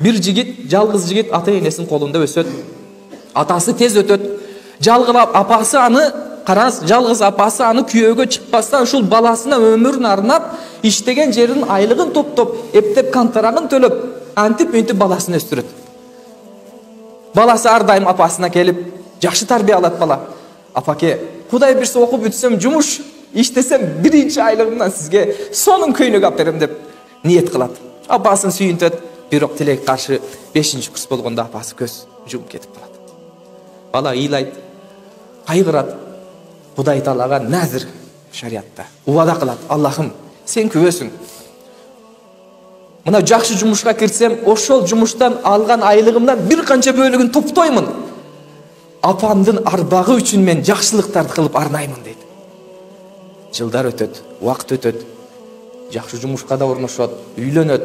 Бир жигит, жалгыз жигит ата энесинин колунда өсөт. Атасы тез өтөт. Жалгыз апасы аны, караңыз, жалгыз апасы аны күйөөгө чыкпастан ушул баласына өмүрүн арнап, иштеген жерин айлыгын топтоп, эптеп кантарагын төлөп, антип мынтип баласын өстүрөт. Баласы ар дайым апасына келип, жакшы тарбия алат бала. Апаке, Кудай бирсе окуп бүтсөм, жумуш иштесем, биринчи айлыгымдан сизге сонун көйнөк алып берем деп ниет кылат. Апасын сүйүнтөт, бирок тилек каршы 5-курс болгондо апасы көз жумуп кетип калат. Бала ыйлайт, кайгырат. Кудай Таалага назир шариатта убада кылат. Аллахым, сен күбөсүң. Мына жакшы жумушка кирсем, ошол жумуштан алган айлыгымдан бир канча бөлүгүн топтоймун. Апамдын арбагы үчүн мен жакшылыктарды кылып арнаймын дейт. Жылдар өтөт, убакыт өтөт. Жакшы жумушка да орношот, үйлөнөт,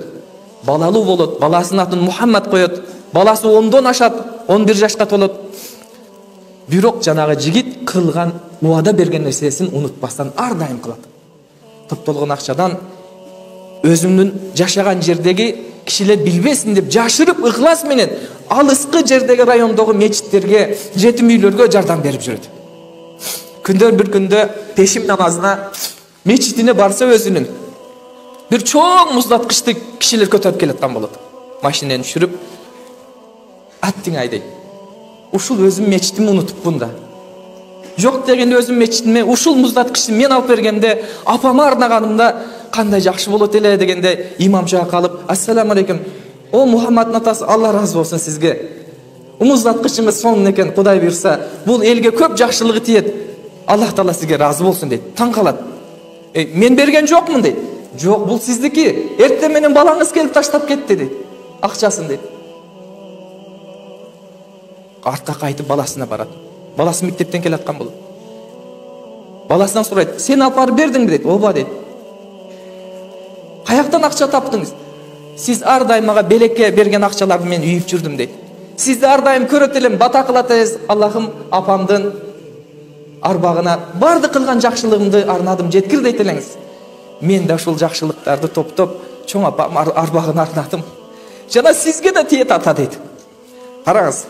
балалуу болот, баласынын атын Мухаммад коет. Баласы 10дон ашат, 11 жашка толот. Бирок жанагы жигит кылган убада берген нерсесин унутпастан ар дайым кылат. Топтолгон акчадан өзүмдүн жашаган жердеги кишилер билбесин деп жашырып ыхлас менен алыскы жердеги райондогу мечиттерге, жетим үйлөргө жардам берип жүрөт. Күндөн бир күндө пешим намазына мечитине барса өзүнүн бир чоң муздаткычты кишилер көтөрүп келаткан болот. Машинени түшүрүп, аттиңай дейт. Ушул өзүм мечитимди унутупмун да. Жок дегенде өзүм мечитиме ушул муздаткычты мен алып бергенде, апама арнаганымда кандай жакшы болот эле дегенде имам жага калып, ассаламу алейкум. О Мухаммаддын атасы, Алла разы болсун сизге. Муздаткычыңыз сонун экен, Кудай буйрса, бул элге көп жакшылыгы тиет. Аллах Таала сизге разы болсун дейт. Таң калат. Мен берген жокмун дейт. Жок, бул сиздики. Эртең менен балаңыз келип таштап кетти дейт. Акчасын дейт. Артка кайтып баласына барат. Баласы мектептен келаткан болот. Баласынан сурайт, сен алып барып бердиңби дейт. Ооба дейт. Каяктан акча таптыңыз? Сиз ар дайым мага белекке берген акчаларды мен үйүп жүрдүм дейт. Сизди ар дайым көрөт элем, бата кылат элем. Аллахым апамдын арбагына барды кылган жакшылыгымды арнадым, жеткир дейт элеңиз. Мен да ушул жакшылыктарды топтоп, чоң апам арбагына арнадым. Жана сизге да тиет ата дейт. Караңыз,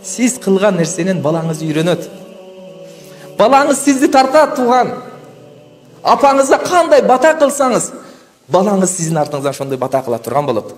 сиз кылган нерсенин балаңыз үйрөнөт. Балаңыз сизди тартат туган. Апаңызга кандай бата кылсаңыз, балаңыз сиздин артыңыздан ошондой бата кыла турган болот.